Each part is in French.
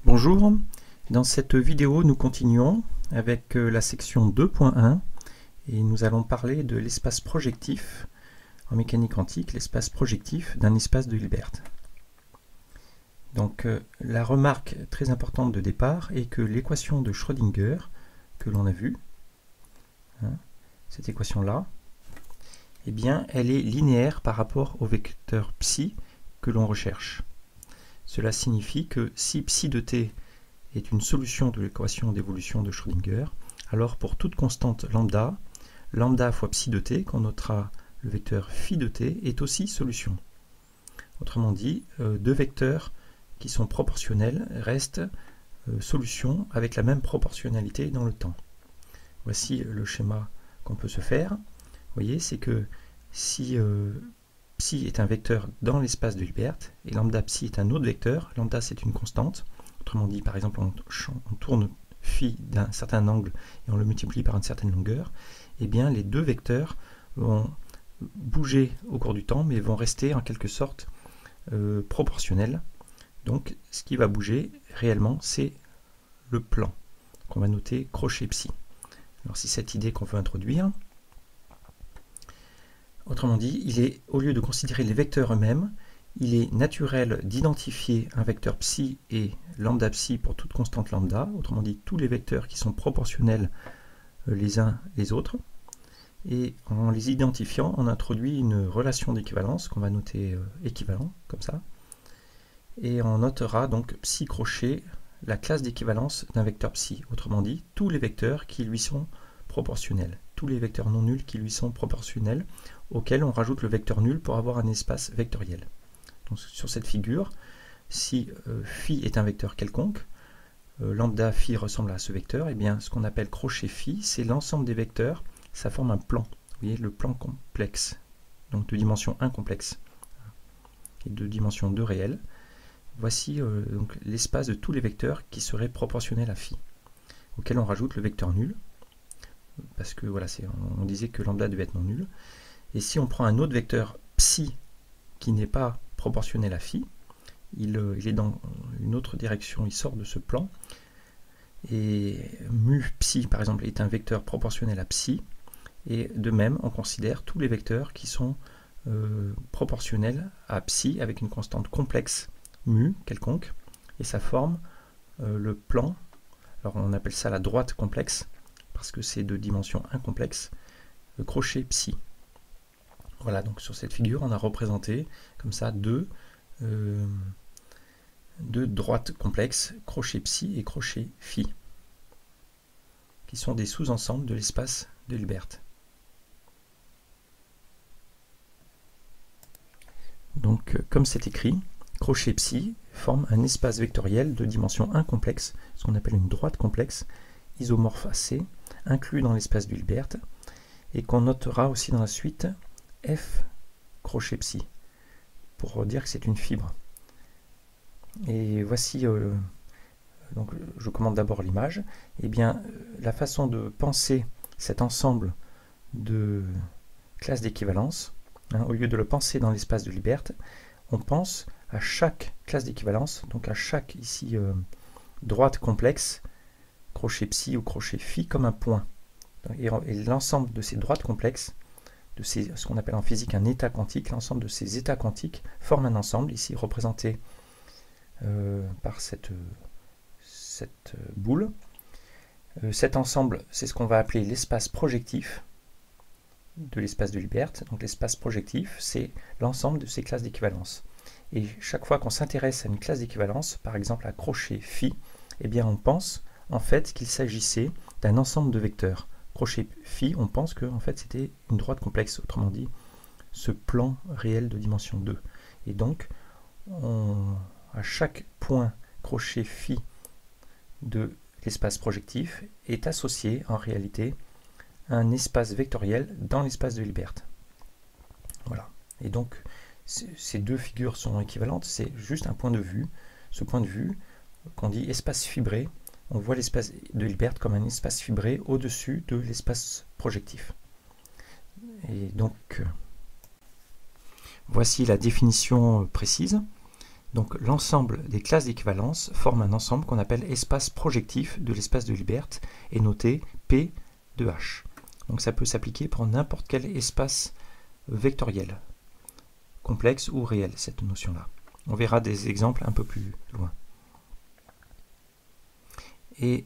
Bonjour, dans cette vidéo nous continuons avec la section 2.1 et nous allons parler de l'espace projectif en mécanique quantique, l'espace projectif d'un espace de Hilbert. Donc la remarque très importante de départ est que l'équation de Schrödinger que l'on a vue, cette équation-là, eh bien elle est linéaire par rapport au vecteur psi que l'on recherche. Cela signifie que si psi de t est une solution de l'équation d'évolution de Schrödinger, alors pour toute constante lambda, lambda fois psi de t, qu'on notera le vecteur phi de t, est aussi solution. Autrement dit, deux vecteurs qui sont proportionnels restent solutions avec la même proportionnalité dans le temps. Voici le schéma qu'on peut se faire. Vous voyez, c'est que si psi est un vecteur dans l'espace de Hilbert et lambda psi est un autre vecteur, lambda c'est une constante, autrement dit par exemple on tourne phi d'un certain angle et on le multiplie par une certaine longueur, et bien les deux vecteurs vont bouger au cours du temps mais vont rester en quelque sorte proportionnels. Donc ce qui va bouger réellement c'est le plan qu'on va noter crochet psi. Alors c'est cette idée qu'on veut introduire. Autrement dit, au lieu de considérer les vecteurs eux-mêmes, il est naturel d'identifier un vecteur psi et lambda psi pour toute constante lambda, autrement dit tous les vecteurs qui sont proportionnels les uns les autres. Et en les identifiant, on introduit une relation d'équivalence qu'on va noter équivalent, comme ça. Et on notera donc psi crochet la classe d'équivalence d'un vecteur psi, autrement dit tous les vecteurs qui lui sont proportionnels, tous les vecteurs non nuls qui lui sont proportionnels, auquel on rajoute le vecteur nul pour avoir un espace vectoriel. Donc, sur cette figure, si phi est un vecteur quelconque, lambda phi ressemble à ce vecteur, et bien ce qu'on appelle crochet phi, c'est l'ensemble des vecteurs, ça forme un plan. Vous voyez, le plan complexe, donc de dimension 1 complexe, et de dimension 2 réelle. Voici donc l'espace de tous les vecteurs qui seraient proportionnels à phi, auquel on rajoute le vecteur nul, parce que voilà, on disait que lambda devait être non nul. Et si on prend un autre vecteur psi qui n'est pas proportionnel à phi, il est dans une autre direction, il sort de ce plan. Et mu psi, par exemple, est un vecteur proportionnel à psi. Et de même, on considère tous les vecteurs qui sont proportionnels à psi avec une constante complexe mu quelconque. Et ça forme le plan. Alors on appelle ça la droite complexe, parce que c'est de dimension 1 complexe, le crochet psi. Voilà, donc sur cette figure, on a représenté comme ça deux droites complexes, crochet psi et crochet phi, qui sont des sous-ensembles de l'espace de Hilbert. Donc, comme c'est écrit, crochet psi forme un espace vectoriel de dimension 1 complexe, ce qu'on appelle une droite complexe, isomorphe à C, inclus dans l'espace de Hilbert, et qu'on notera aussi dans la suite F crochet psi, pour dire que c'est une fibre. Et voici, donc je commande d'abord l'image. Et bien, la façon de penser cet ensemble de classes d'équivalence, au lieu de le penser dans l'espace de Hilbert, on pense à chaque classe d'équivalence, donc à chaque ici droite complexe, crochet psi ou crochet phi, comme un point. Et l'ensemble de ces droites complexes, de ce qu'on appelle en physique un état quantique, l'ensemble de ces états quantiques forment un ensemble, ici représenté par cette boule. Cet ensemble, c'est ce qu'on va appeler l'espace projectif de l'espace de Hilbert. Donc l'espace projectif, c'est l'ensemble de ces classes d'équivalence. Et chaque fois qu'on s'intéresse à une classe d'équivalence, par exemple à crochet phi, eh bien on pense en fait qu'il s'agissait d'un ensemble de vecteurs. Crochet phi, on pense que en fait, c'était une droite complexe, autrement dit, ce plan réel de dimension 2. Et donc, à chaque point crochet phi de l'espace projectif est associé en réalité un espace vectoriel dans l'espace de Hilbert. Voilà. Et donc, ces deux figures sont équivalentes, c'est juste un point de vue. Ce point de vue, qu'on dit espace fibré, on voit l'espace de Hilbert comme un espace fibré au-dessus de l'espace projectif. Et donc, voici la définition précise. Donc l'ensemble des classes d'équivalence forme un ensemble qu'on appelle espace projectif de l'espace de Hilbert et noté P de H. Donc ça peut s'appliquer pour n'importe quel espace vectoriel, complexe ou réel, cette notion-là. On verra des exemples un peu plus loin. Et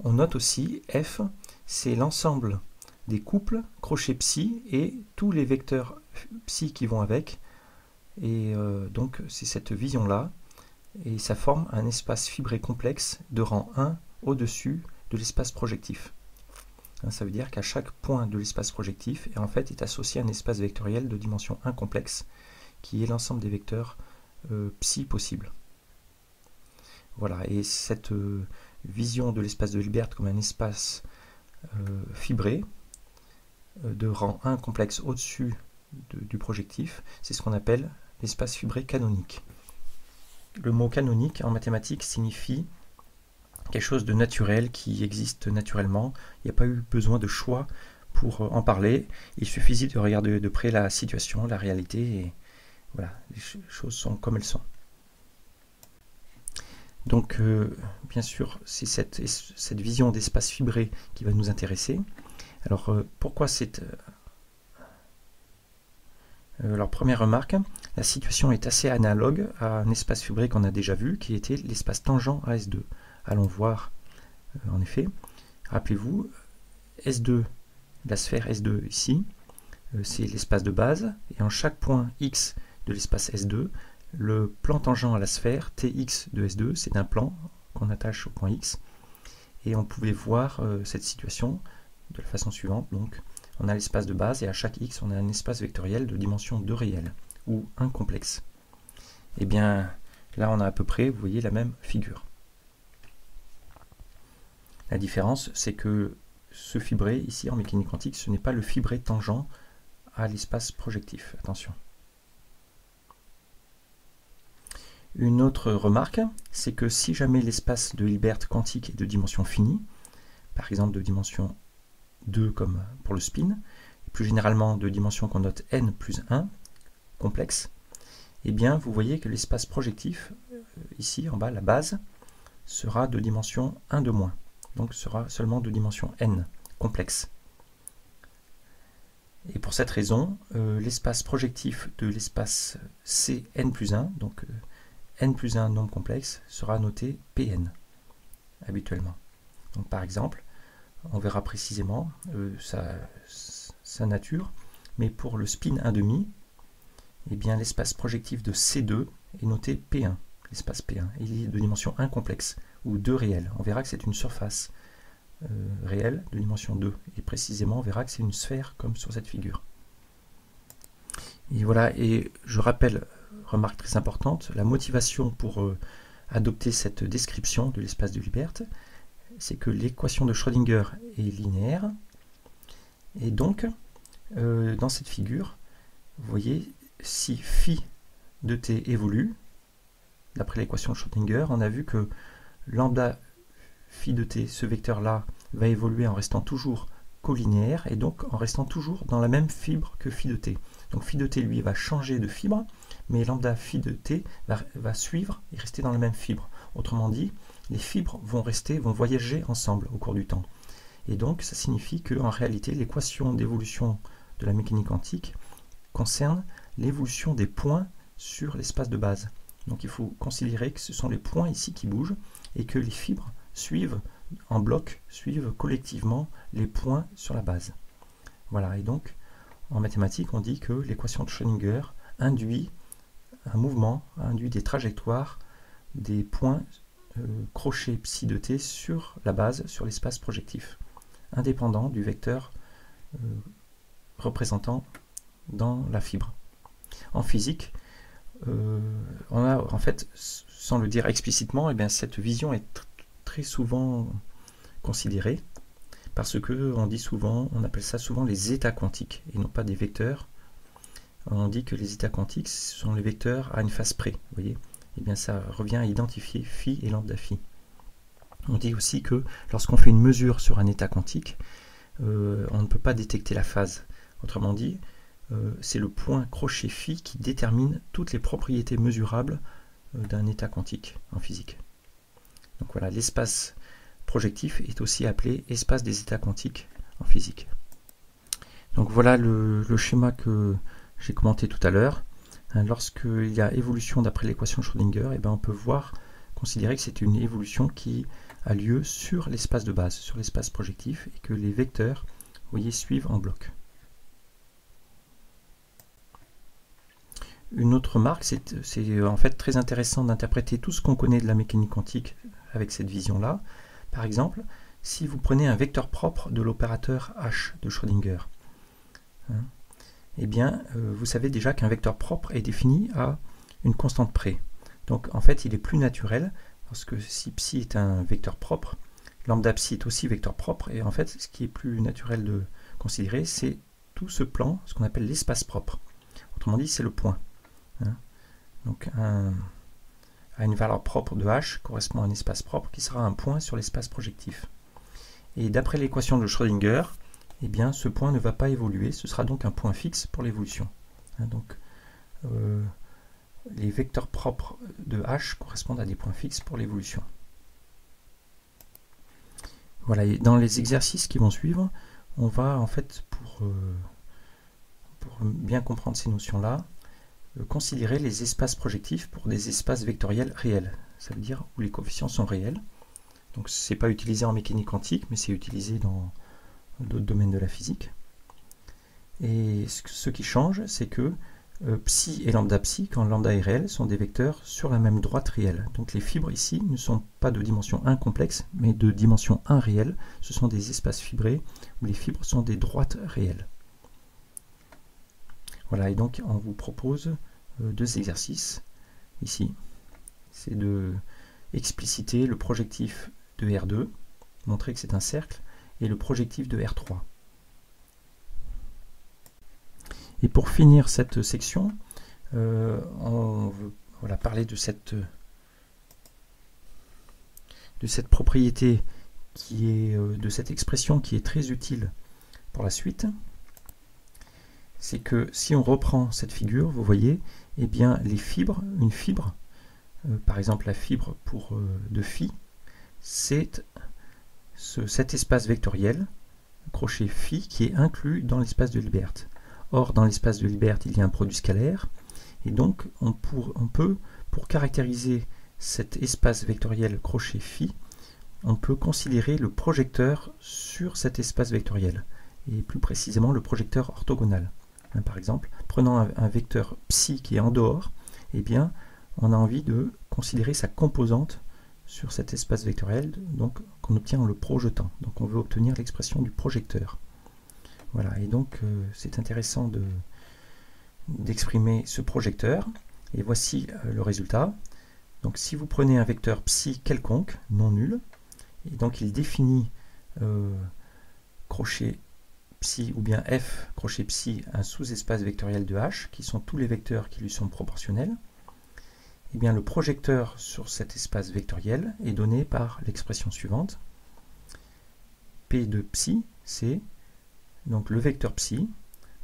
on note aussi F, c'est l'ensemble des couples crochet psi et tous les vecteurs psi qui vont avec. Et donc c'est cette vision-là, et ça forme un espace fibré complexe de rang 1 au-dessus de l'espace projectif. Ça veut dire qu'à chaque point de l'espace projectif en fait, est associé à un espace vectoriel de dimension 1 complexe, qui est l'ensemble des vecteurs psi possibles. Voilà, et cette vision de l'espace de Hilbert comme un espace fibré de rang 1 complexe au-dessus du projectif, c'est ce qu'on appelle l'espace fibré canonique. Le mot canonique en mathématiques signifie quelque chose de naturel qui existe naturellement. Il n'y a pas eu besoin de choix pour en parler. Il suffisait de regarder de près la situation, la réalité, et voilà, les choses sont comme elles sont. Donc, bien sûr, c'est cette vision d'espace fibré qui va nous intéresser. Alors, pourquoi c'est... Alors, première remarque, la situation est assez analogue à un espace fibré qu'on a déjà vu, qui était l'espace tangent à S2. Allons voir, en effet. Rappelez-vous, S2, la sphère S2 ici, c'est l'espace de base, et en chaque point X de l'espace S2, le plan tangent à la sphère, Tx de S2, c'est un plan qu'on attache au point X, et on pouvait voir cette situation de la façon suivante. Donc, on a l'espace de base, et à chaque X, on a un espace vectoriel de dimension 2 réelle, ou 1 complexe. Et bien, là, on a à peu près, vous voyez, la même figure. La différence, c'est que ce fibré, ici, en mécanique quantique, ce n'est pas le fibré tangent à l'espace projectif. Attention. Une autre remarque, c'est que si jamais l'espace de Hilbert quantique est de dimension finie, par exemple de dimension 2 comme pour le spin, plus généralement de dimension qu'on note n plus 1, complexe, eh bien vous voyez que l'espace projectif, ici en bas, la base, sera de dimension 1 de moins, donc sera seulement de dimension n, complexe. Et pour cette raison, l'espace projectif de l'espace Cn plus 1, donc n plus 1 nombre complexe, sera noté Pn, habituellement. Donc par exemple, on verra précisément sa nature, mais pour le spin 1,5, eh bien l'espace projectif de C2 est noté P1, l'espace P1, et il est de dimension 1 complexe, ou 2 réel. On verra que c'est une surface réelle de dimension 2, et précisément on verra que c'est une sphère comme sur cette figure. Et voilà, et je rappelle, remarque très importante, la motivation pour adopter cette description de l'espace de Hilbert, c'est que l'équation de Schrödinger est linéaire, et donc dans cette figure, vous voyez, si phi de t évolue, d'après l'équation de Schrödinger, on a vu que lambda phi de t, ce vecteur-là, va évoluer en restant toujours collinéaire, et donc en restant toujours dans la même fibre que phi de t. Donc phi de t, lui, va changer de fibre, mais lambda phi de t va suivre et rester dans la même fibre. Autrement dit, les fibres vont voyager ensemble au cours du temps. Et donc, ça signifie qu'en réalité, l'équation d'évolution de la mécanique quantique concerne l'évolution des points sur l'espace de base. Donc il faut considérer que ce sont les points ici qui bougent et que les fibres suivent en bloc, suivent collectivement les points sur la base. Voilà, et donc en mathématiques, on dit que l'équation de Schrödinger induit un mouvement, induit des trajectoires des points crochet psi de t sur la base, sur l'espace projectif, indépendant du vecteur représentant dans la fibre. En physique, on a en fait, sans le dire explicitement, eh bien, cette vision est très souvent considérée parce que on dit souvent, on appelle ça souvent les états quantiques et non pas des vecteurs. On dit que les états quantiques sont les vecteurs à une phase près, vous voyez. Eh bien, ça revient à identifier phi et lambda phi. On dit aussi que lorsqu'on fait une mesure sur un état quantique, on ne peut pas détecter la phase. Autrement dit, c'est le point crochet phi qui détermine toutes les propriétés mesurables d'un état quantique en physique. Donc voilà, l'espace projectif est aussi appelé espace des états quantiques en physique. Donc voilà le schéma que j'ai commenté tout à l'heure. Lorsqu'il y a évolution d'après l'équation de Schrödinger, on peut considérer que c'est une évolution qui a lieu sur l'espace de base, sur l'espace projectif, et que les vecteurs, vous voyez, suivent en bloc. Une autre remarque, c'est en fait très intéressant d'interpréter tout ce qu'on connaît de la mécanique quantique avec cette vision-là. Par exemple, si vous prenez un vecteur propre de l'opérateur H de Schrödinger, vous savez déjà qu'un vecteur propre est défini à une constante près. Donc en fait, il est plus naturel, parce que si psi est un vecteur propre, lambda psi est aussi vecteur propre, et en fait, ce qui est plus naturel de considérer, c'est tout ce plan, ce qu'on appelle l'espace propre. Autrement dit, c'est le point. Donc à une valeur propre de H correspond à un espace propre qui sera un point sur l'espace projectif. Et d'après l'équation de Schrödinger, ce point ne va pas évoluer, ce sera donc un point fixe pour l'évolution. Donc les vecteurs propres de H correspondent à des points fixes pour l'évolution. Voilà, et dans les exercices qui vont suivre, on va en fait, pour bien comprendre ces notions-là, considérer les espaces projectifs pour des espaces vectoriels réels. Ça veut dire où les coefficients sont réels. Donc ce n'est pas utilisé en mécanique quantique, mais c'est utilisé dans d'autres domaines de la physique. Et ce qui change, c'est que psi et lambda psi, quand lambda est réel, sont des vecteurs sur la même droite réelle. Donc les fibres ici ne sont pas de dimension 1 complexe, mais de dimension 1 réelle. Ce sont des espaces fibrés où les fibres sont des droites réelles. Voilà, et donc on vous propose deux exercices ici. C'est de expliciter le projectif de R2, montrer que c'est un cercle, et le projectif de R3. Et pour finir cette section, on veut parler de cette propriété qui est de cette expression qui est très utile pour la suite. C'est que si on reprend cette figure, vous voyez, les fibres, une fibre, par exemple la fibre de phi, c'est cet espace vectoriel, crochet phi, qui est inclus dans l'espace de Hilbert. Or, dans l'espace de Hilbert, il y a un produit scalaire, et donc on peut, pour caractériser cet espace vectoriel crochet phi, on peut considérer le projecteur sur cet espace vectoriel, et plus précisément le projecteur orthogonal. Par exemple, prenant un vecteur psi qui est en dehors, on a envie de considérer sa composante sur cet espace vectoriel, donc qu'on obtient en le projetant. Donc on veut obtenir l'expression du projecteur. Voilà, et donc c'est intéressant d'exprimer ce projecteur, et voici le résultat. Donc si vous prenez un vecteur psi quelconque, non nul, et donc il définit crochet psi ou bien f crochet psi un sous-espace vectoriel de H, qui sont tous les vecteurs qui lui sont proportionnels, le projecteur sur cet espace vectoriel est donné par l'expression suivante. P de psi, c'est donc le vecteur psi.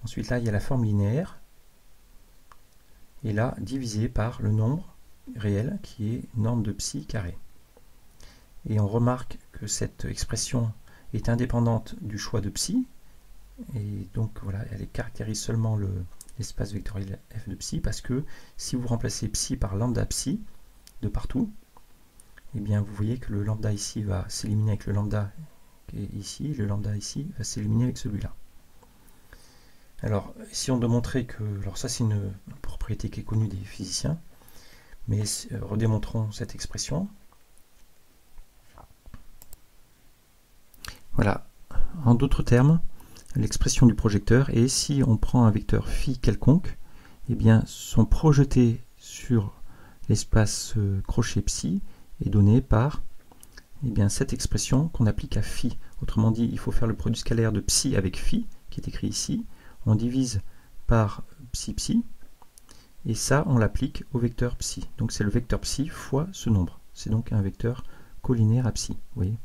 Ensuite, là, il y a la forme linéaire. Et là, divisé par le nombre réel qui est norme de psi carré. Et on remarque que cette expression est indépendante du choix de psi. Et donc, voilà, elle caractérise seulement l'espace vectoriel f de psi, parce que si vous remplacez psi par lambda psi de partout, vous voyez que le lambda ici va s'éliminer avec le lambda qui est ici, le lambda ici va s'éliminer avec celui-là. Alors, si on doit montrer que, alors ça c'est une propriété qui est connue des physiciens, mais redémontrons cette expression. Voilà, en d'autres termes, l'expression du projecteur est si on prend un vecteur phi quelconque, son projeté sur l'espace crochet psi est donné par cette expression qu'on applique à phi. Autrement dit, il faut faire le produit scalaire de psi avec phi, qui est écrit ici. On divise par psi psi, et ça, on l'applique au vecteur psi. Donc c'est le vecteur psi fois ce nombre. C'est donc un vecteur collinaire à psi. Vous voyez ?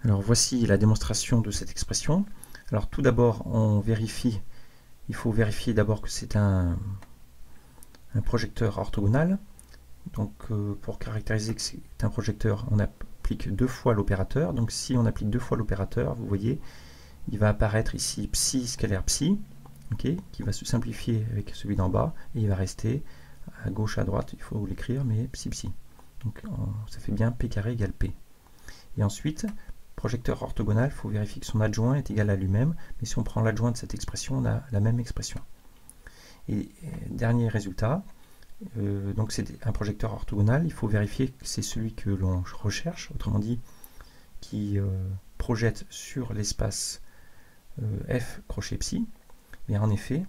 Alors voici la démonstration de cette expression. Alors tout d'abord, il faut vérifier d'abord que c'est un projecteur orthogonal. Donc pour caractériser que c'est un projecteur, on applique 2 fois l'opérateur. Donc si on applique 2 fois l'opérateur, vous voyez, il va apparaître ici psi scalaire psi, okay, qui va se simplifier avec celui d'en bas, et il va rester à gauche, à droite, il faut l'écrire, mais psi psi. Donc ça fait bien p carré égale p. Et ensuite, projecteur orthogonal, il faut vérifier que son adjoint est égal à lui-même, mais si on prend l'adjoint de cette expression, on a la même expression. Et dernier résultat, donc c'est un projecteur orthogonal, il faut vérifier que c'est celui que l'on recherche, autrement dit, qui projette sur l'espace f crochet psi. Mais en effet,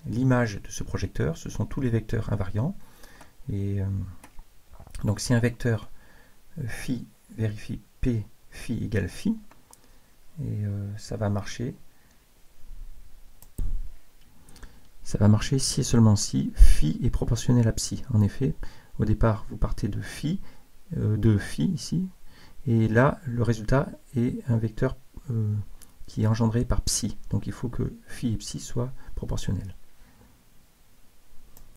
l'image de ce projecteur, ce sont tous les vecteurs invariants. Et donc si un vecteur phi vérifie p phi égale phi, et ça va marcher. Ça va marcher si et seulement si phi est proportionnel à psi. En effet, au départ, vous partez de phi ici, et là, le résultat est un vecteur qui est engendré par psi. Donc il faut que phi et psi soient proportionnels.